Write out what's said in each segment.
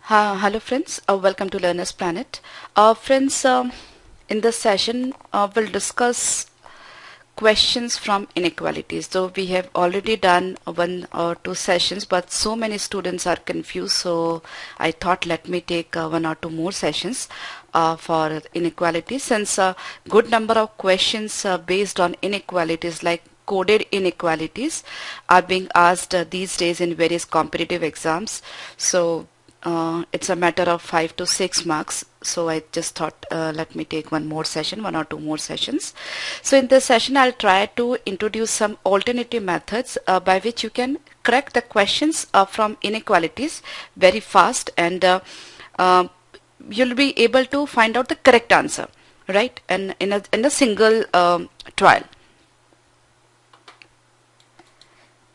Hello friends, welcome to Learner's Planet. Friends, in this session we'll discuss questions from inequalities. So we have already done one or two sessions, but so many students are confused, so I thought let me take one or two more sessions for inequalities, since a good number of questions based on inequalities, like coded inequalities, are being asked these days in various competitive exams. So it's a matter of 5 to 6 marks. So I just thought let me take one or two more sessions. So in this session I'll try to introduce some alternative methods by which you can correct the questions from inequalities very fast, and you'll be able to find out the correct answer, right? And in a single trial.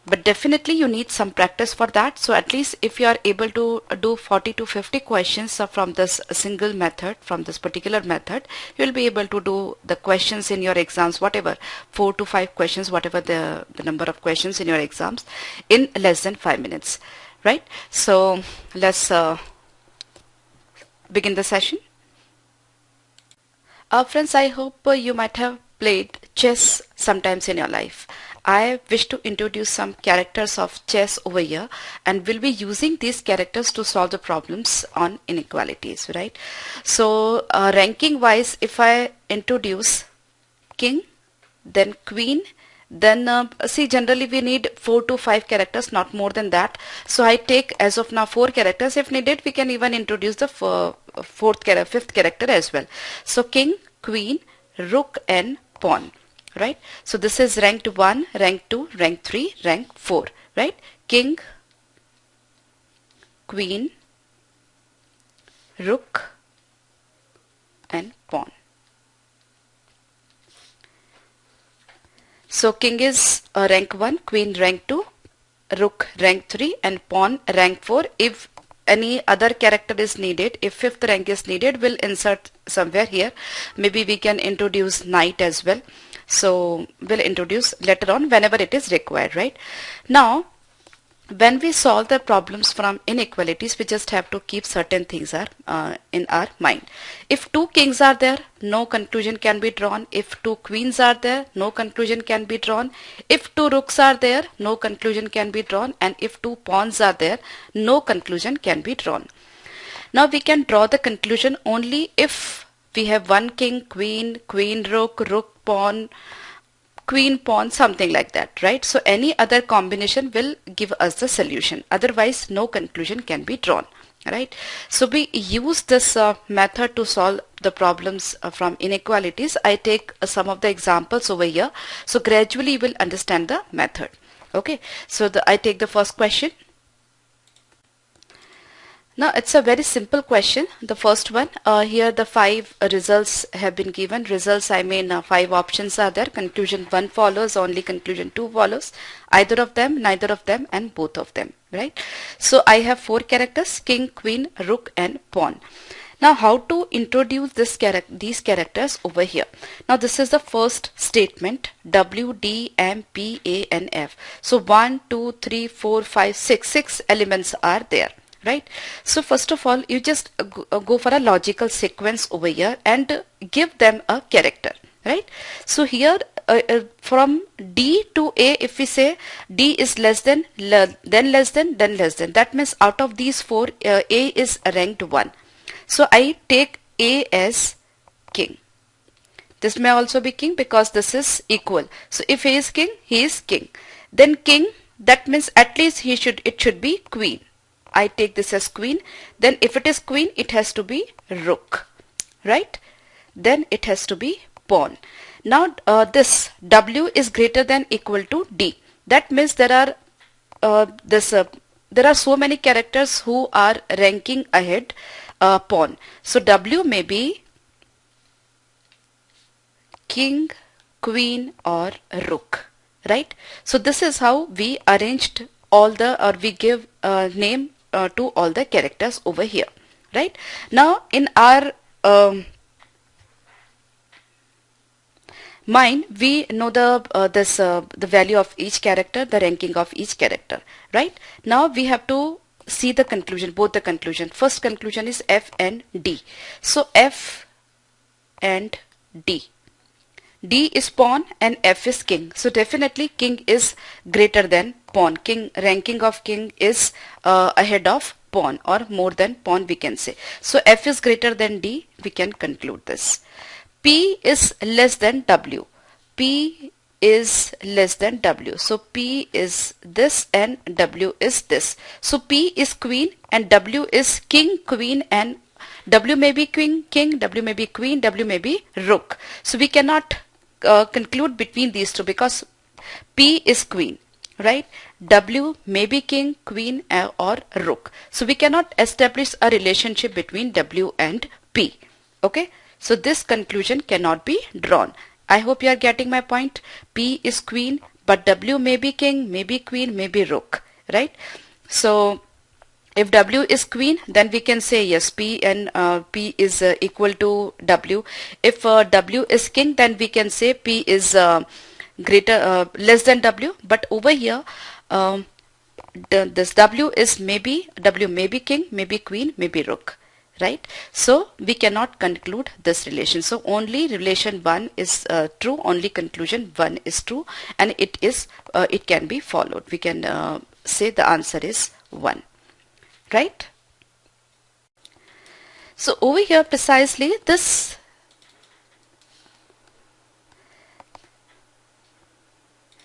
But definitely you need some practice for that. So at least if you are able to do 40 to 50 questions from this single method, from this particular method, you will be able to do the questions in your exams, whatever, 4 to 5 questions, whatever the number of questions in your exams, in less than 5 minutes, right? So let's begin the session. Friends, I hope you might have played chess sometimes in your life. I wish to introduce some characters of chess over here, and we'll be using these characters to solve the problems on inequalities, right? So ranking wise, if I introduce king, then queen, then see, generally we need 4 to 5 characters, not more than that. So I take as of now 4 characters. If needed, we can even introduce the fifth character as well. So king, queen, rook and pawn, right? So this is ranked 1, rank 2, rank 3, rank 4, right? King, queen, rook and pawn. So king is rank 1, queen rank 2, rook rank 3 and pawn rank 4. If any other character is needed, if fifth rank is needed, we'll insert somewhere here. Maybe we can introduce knight as well. So we'll introduce later on whenever it is required, right? Now, when we solve the problems from inequalities, we just have to keep certain things in our mind. If 2 kings are there, no conclusion can be drawn. If 2 queens are there, no conclusion can be drawn. If 2 rooks are there, no conclusion can be drawn. And if 2 pawns are there, no conclusion can be drawn. Now we can draw the conclusion only if we have 1 king, queen, queen, rook, rook, pawn, queen, pawn, something like that, right? So any other combination will give us the solution. Otherwise, no conclusion can be drawn, right? So we use this method to solve the problems from inequalities. I take some of the examples over here. So gradually you will understand the method. Okay, so I take the first question. Now it's a very simple question. The first one, here the 5 results have been given. Results, I mean 5 options are there. Conclusion 1 follows, only conclusion 2 follows. Either of them, neither of them and both of them, right? So I have 4 characters: king, queen, rook and pawn. Now how to introduce these characters over here? Now this is the first statement, W, D, M, P, A and F. So 1, 2, 3, 4, 5, 6. 6 elements are there, right? So first of all, you just go for a logical sequence over here and give them a character, right? So here from D to A, if we say D is less than, then less than, then less than, that means out of these 4, A is ranked 1. So I take A as king. This may also be king because this is equal. So if A is king, he is king. Then king, that means at least it should be queen. I take this as queen. Then if it is queen, it has to be rook, right? Then it has to be pawn. Now this W is greater than equal to D. That means there are so many characters who are ranking ahead pawn. So W may be king, queen or rook, right? So this is how we arranged all the, or we give name to all the characters over here, right? Now in our mind, we know the value of each character, the ranking of each character, right? Now we have to see the conclusion, both the conclusion. First conclusion is F and D. So F and D. D is pawn and F is king. So definitely king is greater than pawn. King, ranking of king is ahead of pawn, or more than pawn, we can say. So F is greater than D, we can conclude this. P is less than W. P is less than W. So P is this and W is this. So P is queen and W is king, queen, and W may be king, W may be queen, W may be rook. So we cannot conclude between these two because P is queen, right? W may be king, queen, or rook. So we cannot establish a relationship between W and P. Okay, so this conclusion cannot be drawn. I hope you are getting my point. P is queen, but W may be king, may be queen, may be rook, right? So if W is queen, then we can say yes, P and P is equal to W. If W is king, then we can say P is less than W. But over here, this W may be king, may be queen, may be rook, right? So we cannot conclude this relation. So only relation 1 is true, only conclusion 1 is true, and it can be followed. We can say the answer is 1. Right? So over here precisely this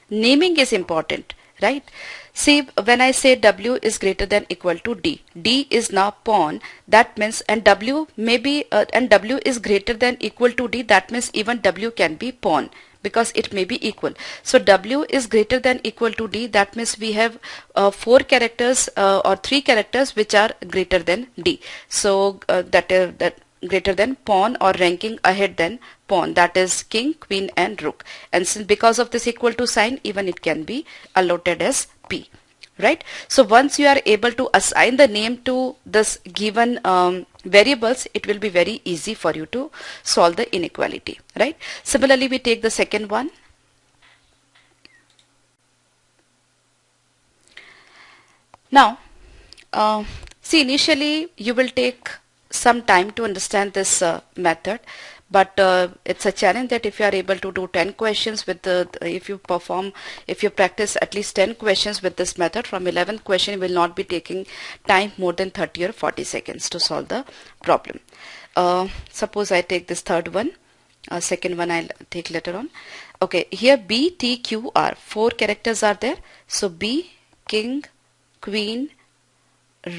naming is important, right? See, when I say W is greater than equal to D, D is now pawn, that means, and W may be and W is greater than equal to D, that means even W can be pawn, because it may be equal. So W is greater than equal to D, that means we have 4 characters or 3 characters which are greater than D. So that greater than pawn or ranking ahead than pawn, that is king, queen, and rook. And since because of this equal to sign, even it can be allotted as P, right? So once you are able to assign the name to this given variables, it will be very easy for you to solve the inequality, right? Similarly, we take the second one. Now, see, initially you will take some time to understand this method, but it's a challenge that if you are able to do 10 questions with if you practice at least 10 questions with this method, from 11th question you will not be taking time more than 30 or 40 seconds to solve the problem. Suppose I take this third one, second one I'll take later on. Okay, here B, T, Q, R, 4 characters are there. So B, king, queen,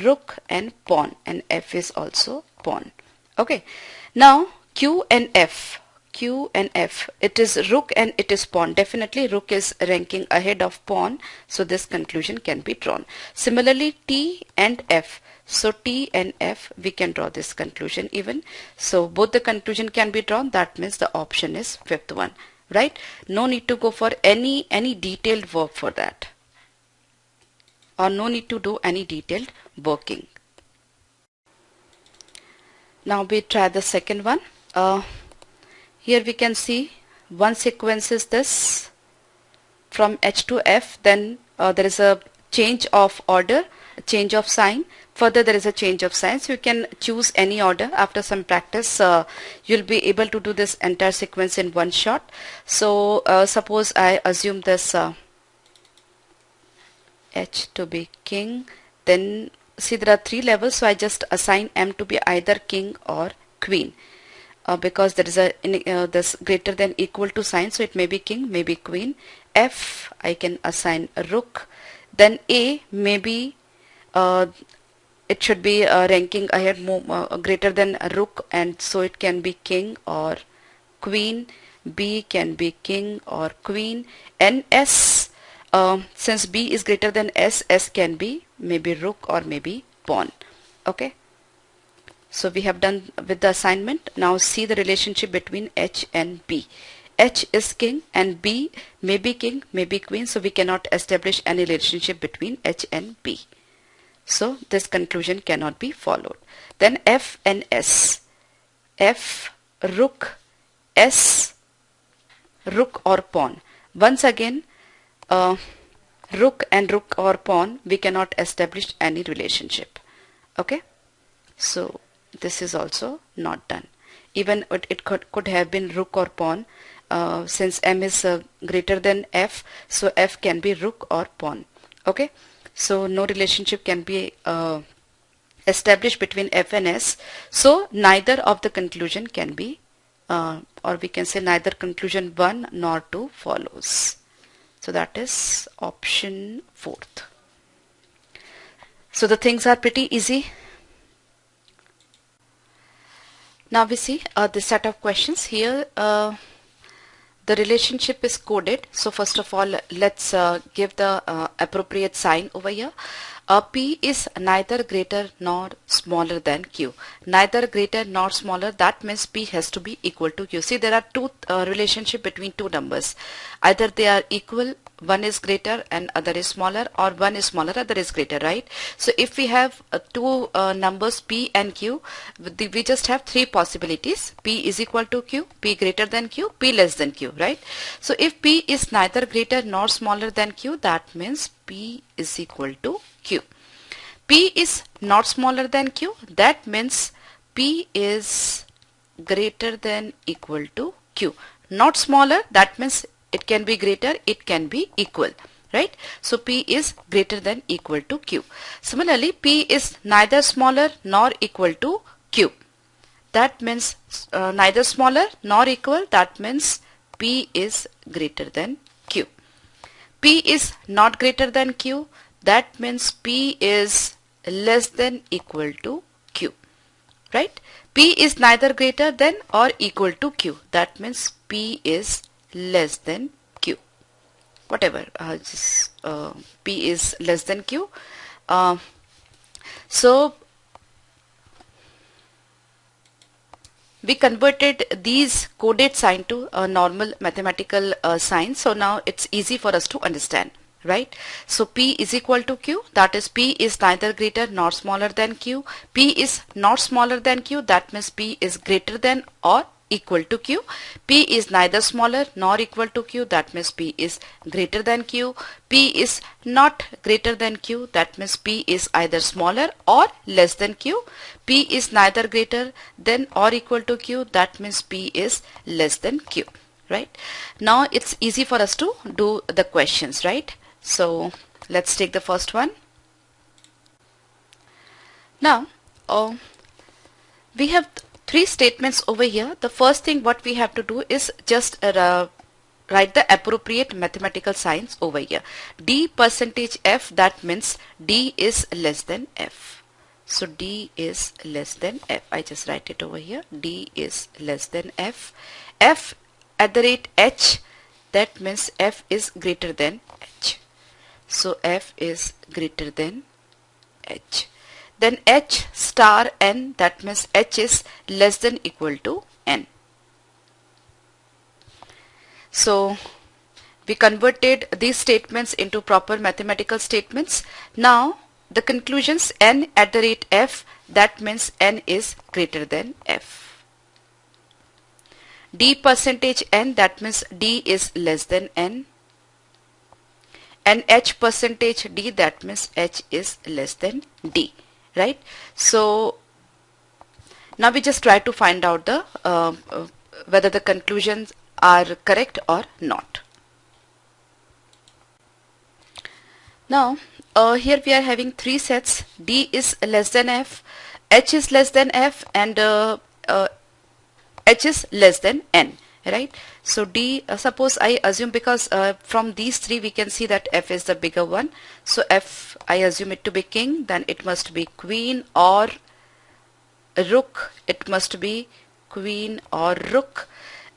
rook, and pawn, and F is also pawn. Okay, now Q and F, it is rook and it is pawn. Definitely rook is ranking ahead of pawn, so this conclusion can be drawn. Similarly, T and F, so T and F, we can draw this conclusion even. So both the conclusion can be drawn, that means the option is fifth one, right? No need to go for any detailed work for that, or no need to do any detailed working. Now we try the second one. Here we can see one sequence is this from H to F, then there is a change of order, a change of sign, further there is a change of sign. So you can choose any order. After some practice you'll be able to do this entire sequence in one shot. So suppose I assume this H to be king, then see there are 3 levels, so I just assign M to be either king or queen, because there is a this greater than equal to sign, so it may be king, may be queen. F, I can assign a rook. Then A, maybe it should be ranking ahead greater than a rook, and so it can be king or queen. B can be king or queen. And S, since B is greater than S, S can be maybe rook or maybe pawn. Okay, so we have done with the assignment. Now see the relationship between H and B. H is king and B may be king, may be queen, so we cannot establish any relationship between H and B. So this conclusion cannot be followed. Then F and S. F, rook, S, rook or pawn. Once again, rook and rook or pawn, we cannot establish any relationship. Okay, so this is also not done. Even it could have been rook or pawn, since m is greater than f, so f can be rook or pawn. Okay, so no relationship can be established between f and s, so neither of the conclusion can be or we can say neither conclusion 1 nor 2 follows. So that is option 4th. So the things are pretty easy. Now we see this set of questions here. The relationship is coded. So first of all, let's give the appropriate sign over here. P is neither greater nor smaller than Q. Neither greater nor smaller, that means P has to be equal to Q. See, there are two relationship between two numbers. Either they are equal, one is greater and other is smaller, or one is smaller, other is greater, right? So if we have two numbers P and Q, we just have three possibilities. P is equal to Q, P greater than Q, P less than Q, right? So if P is neither greater nor smaller than Q, that means P is equal to Q. P is not smaller than Q, that means P is greater than equal to Q. Not smaller, that means it can be greater, it can be equal, right? So P is greater than equal to Q. Similarly, P is neither smaller nor equal to Q. That means neither smaller nor equal, that means P is greater than Q. P is not greater than Q, that means P is less than equal to Q, right? P is neither greater than or equal to Q, that means P is less than Q. Whatever, P is less than Q. So we converted these coded sign to a normal mathematical sign. So now it's easy for us to understand, right? So P is equal to Q, that is P is neither greater nor smaller than Q. P is not smaller than Q, that means P is greater than or equal to Q. P is neither smaller nor equal to Q, that means P is greater than Q. P is not greater than Q, that means P is either smaller or less than Q. P is neither greater than or equal to Q, that means P is less than Q, right? Now it's easy for us to do the questions, right? So let's take the first one. Now we have three statements over here. The first thing what we have to do is just write the appropriate mathematical signs over here. D percentage F, that means D is less than F. So D is less than F. I just write it over here. D is less than F. F at the rate H, that means F is greater than H. So F is greater than H. Then H star N, that means H is less than equal to N. So we converted these statements into proper mathematical statements. Now the conclusions N at the rate F, that means N is greater than F. D percentage N, that means D is less than N. And H percentage D, that means H is less than D, right? So now we just try to find out the whether the conclusions are correct or not. Now here we are having three sets. D is less than F, H is less than F, and H is less than N, right? So D, suppose I assume, because from these three we can see that F is the bigger one, so F I assume it to be king, then it must be queen or rook, it must be queen or rook,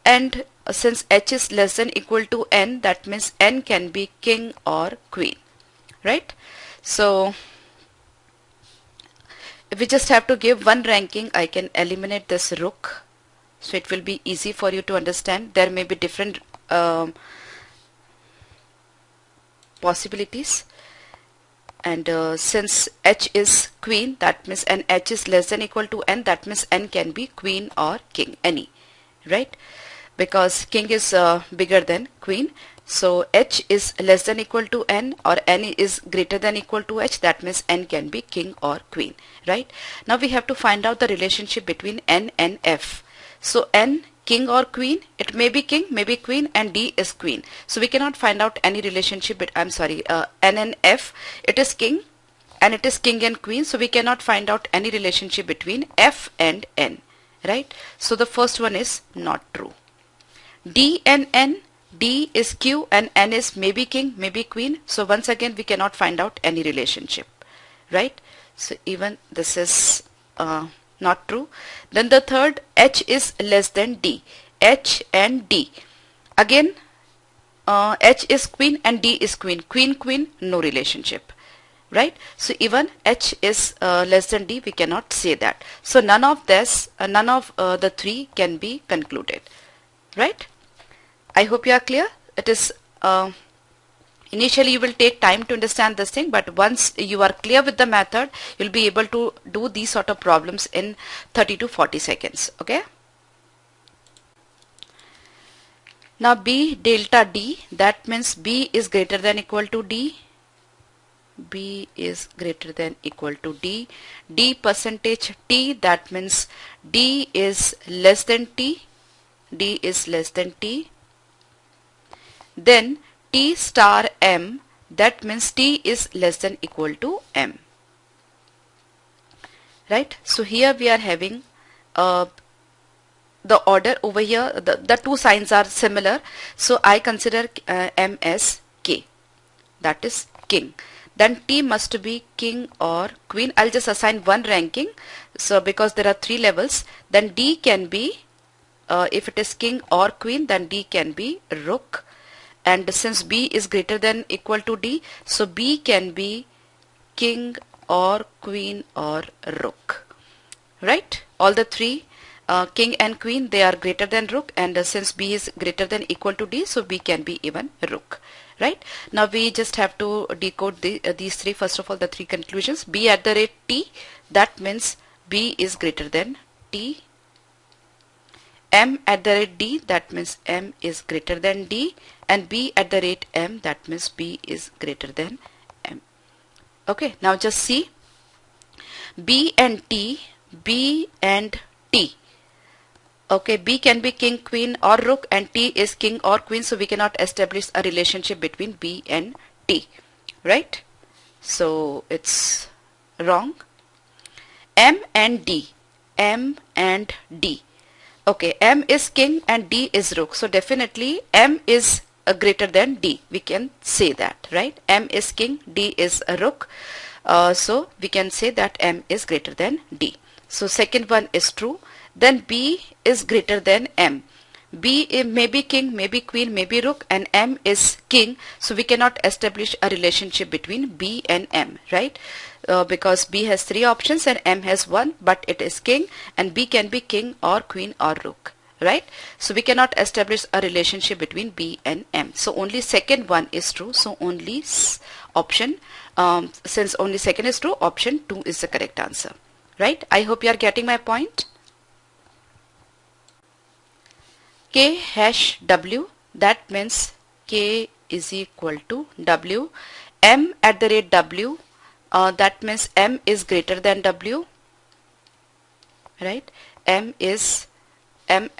and since H is less than equal to N, that means N can be king or queen, right? So if we just have to give one ranking, I can eliminate this rook, so it will be easy for you to understand. There may be different possibilities, and since H is queen, that means, and H is less than equal to N, that means N can be queen or king, any, right? Because king is bigger than queen. So h is less than equal to n, or n is greater than equal to h, that means n can be king or queen, right? Now we have to find out the relationship between n and f. So n, king or queen, it may be king, may be queen, and d is queen. So we cannot find out any relationship, n and f, it is king and it is king and queen, so we cannot find out any relationship between f and n, right? So the first one is not true. D and n, D is Q and N is maybe king, maybe queen. So once again we cannot find out any relationship, right? So even this is not true. Then the third, H is less than D. H and D. Again, H is queen and D is queen. Queen, queen, no relationship, right? So even H is less than D, we cannot say that. So none of this, none of the three can be concluded, right? I hope you are clear. It is initially you will take time to understand this thing, but once you are clear with the method, you'll be able to do these sort of problems in 30 to 40 seconds. Okay. Now B delta D, that means B is greater than equal to D. B is greater than equal to D. D percentage T, that means D is less than T. D is less than T. Then T star M, that means T is less than equal to M, right? So here we are having the order over here, the two signs are similar, so I consider M as K, that is king. Then T must be king or queen. I'll just assign one ranking, so because there are three levels, then D can be if it is king or queen, then D can be rook. And since B is greater than equal to D, so B can be king or queen or rook, right? All the three, king and queen, they are greater than rook, and since B is greater than equal to D, so B can be even rook, right? Now we just have to decode these three. First of all, the three conclusions. B at the rate T, that means B is greater than T. M at the rate D, that means M is greater than D, and B at the rate M, that means B is greater than M. Okay, now just see B and T, B and T. Okay, B can be king, queen or rook, and T is king or queen, so we cannot establish a relationship between B and T, right? So it's wrong. M and D, M and D. Okay, M is king and D is rook. So definitely M is greater than D. We can say that, right? M is king, D is a rook. So we can say that M is greater than D. So second one is true. Then B is greater than M. B may be king, may be queen, may be rook, and M is king. So we cannot establish a relationship between B and M, right? Because B has three options and M has one, but it is king, and B can be king or queen or rook, right? So we cannot establish a relationship between B and M. So only second one is true. So only option, since only second is true, option 2 is the correct answer, right? I hope you are getting my point. K hash W, that means K is equal to W. M at the rate W, that means M is greater than W, right? M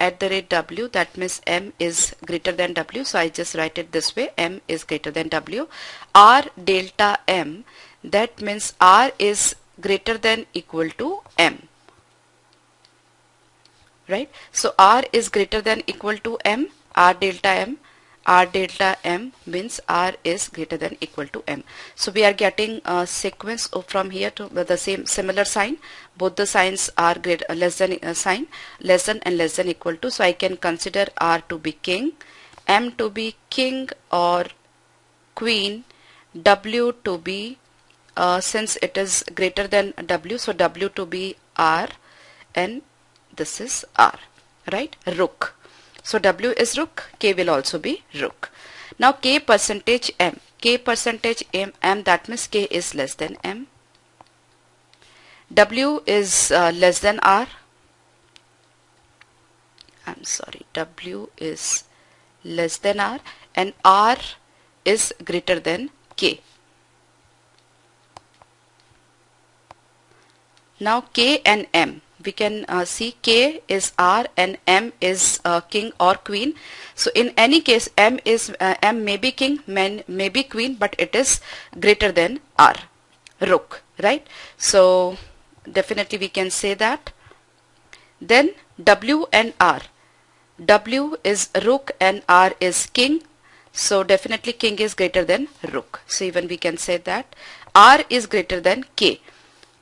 at the rate W, that means M is greater than W. So I just write it this way, M is greater than W. R delta M, that means R is greater than equal to M, right? So R is greater than equal to M, R delta M. R delta M means R is greater than equal to M. So we are getting a sequence from here to the same similar sign. Both the signs are less than sign, less than and less than equal to. So I can consider R to be king, M to be king or queen, W to be since it is greater than W, so W to be R, and this is R, right? Rook. So W is rook, K will also be rook. Now K percentage M. K percentage M, that means K is less than M. W is less than R. I'm sorry, W is less than R, and R is greater than K. Now K and M, we can see K is R and M is king or queen. So in any case, M may be king, may be queen, but it is greater than R, rook, right? So definitely we can say that. Then W and R. W is rook and R is king. So definitely king is greater than rook. So even we can say that. R is greater than K.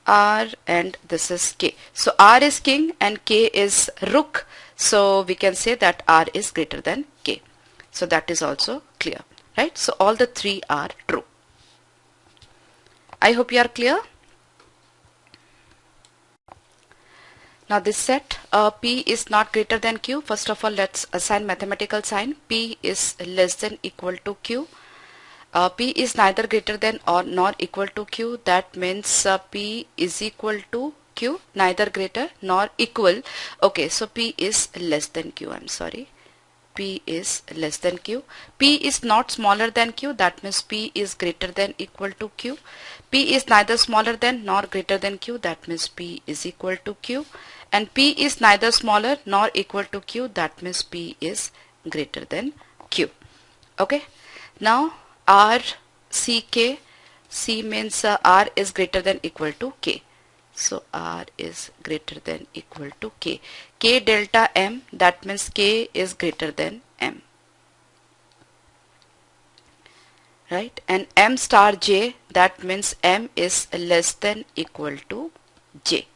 R and this is K. So R is king and K is rook. So we can say that R is greater than K. So that is also clear, right? So all the three are true. I hope you are clear. Now this set P is not greater than Q. First of all, let's assign mathematical sign. P is less than equal to Q. P is neither greater than or nor equal to Q. That means P is equal to Q, neither greater nor equal. Okay, so P is less than Q. I'm sorry. P is less than Q. P is not smaller than Q. That means P is greater than equal to Q. P is neither smaller than nor greater than Q. That means P is equal to Q. And P is neither smaller nor equal to Q. That means P is greater than Q. Okay. Now R, C, K. C means R is greater than equal to K. So R is greater than equal to K. K delta M, that means K is greater than M. Right? And M star J, that means M is less than equal to J.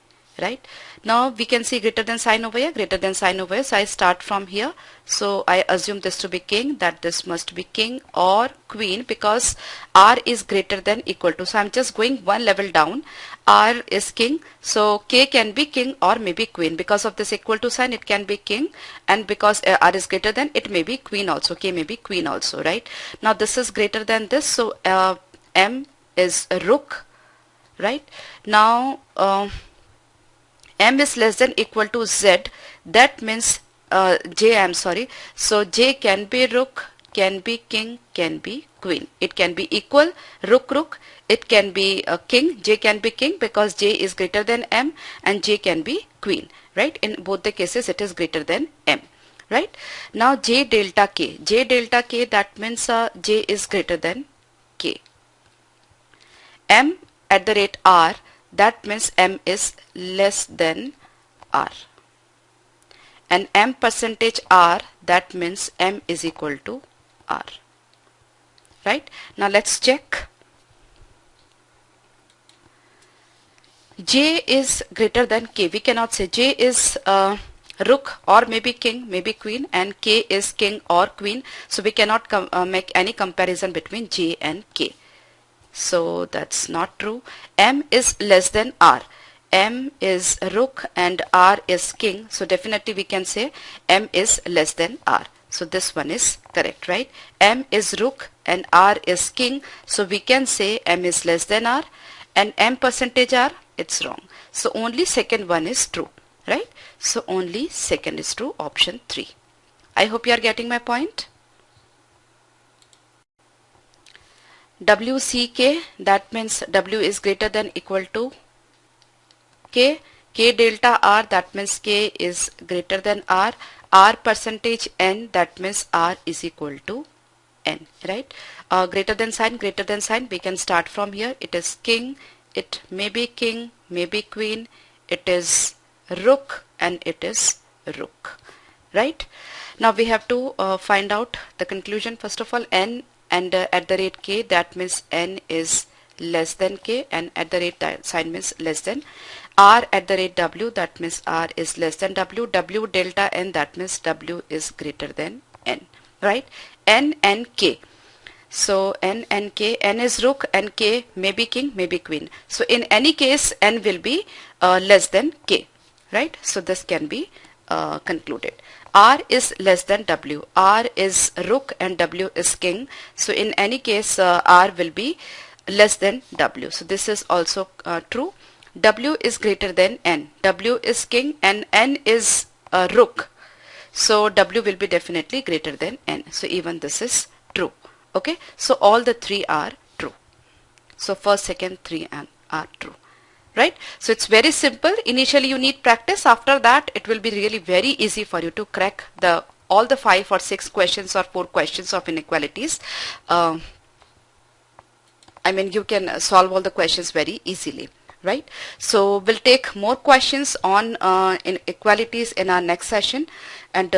Right? Now we can see greater than sign over here, greater than sign over here. So I start from here. So I assume this to be king, that this must be king or queen because R is greater than equal to. So I'm just going one level down. R is king. So K can be king or maybe queen. Because of this equal to sign, it can be king. And because R is greater than, it may be queen also. K may be queen also, right? Now this is greater than this. So M is a rook, right? Now M is less than equal to Z. That means J, I'm sorry. So J can be rook, can be king, can be queen. It can be equal, rook, rook. It can be a king. J can be king because J is greater than M, and J can be queen, right? In both the cases, it is greater than M, right? Now J delta K. J delta K, that means J is greater than K. M at the rate R, that means M is less than R. And M percentage R, that means M is equal to R. Right? Now let's check. J is greater than K. We cannot say J is rook or maybe king, maybe queen, and K is king or queen. So we cannot make any comparison between J and K. So that's not true. M is less than R. M is rook and R is king. So definitely we can say M is less than R. So this one is correct, right? M is rook and R is king. So we can say M is less than R, and M percentage R, it's wrong. So only second one is true, right? So only second is true, option 3. I hope you are getting my point. WCK, that means W is greater than equal to K. K delta R, that means K is greater than R. R percentage N, that means R is equal to N, right? Greater than sign, we can start from here. It is king, it may be king, may be queen, it is rook, and it is rook, right? Now we have to find out the conclusion. First of all, N and at the rate K, that means N is less than K, and at the rate sign means less than. R at the rate W, that means R is less than W. W delta N, that means W is greater than N, right? N and K. So N and K, N is rook and K may be king, may be queen. So in any case, N will be less than K, right? So this can be concluded. R is less than W. R is rook and W is king. So in any case, R will be less than W. So this is also true. W is greater than N. W is king and N is rook. So W will be definitely greater than N. So even this is true. Okay, so all the three are true. So first, second, three and are true. Right? So it's very simple. Initially you need practice. After that it will be really very easy for you to crack all the 5 or 6 questions or 4 questions of inequalities. I mean, you can solve all the questions very easily, right? So we'll take more questions on inequalities in our next session, and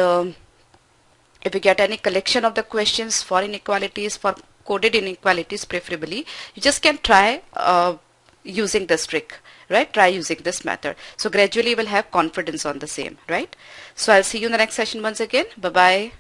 if you get any collection of the questions for inequalities, for coded inequalities preferably, you just can try using this trick, right? Try using this method. So gradually you will have confidence on the same, right? So I'll see you in the next session once again. Bye-bye.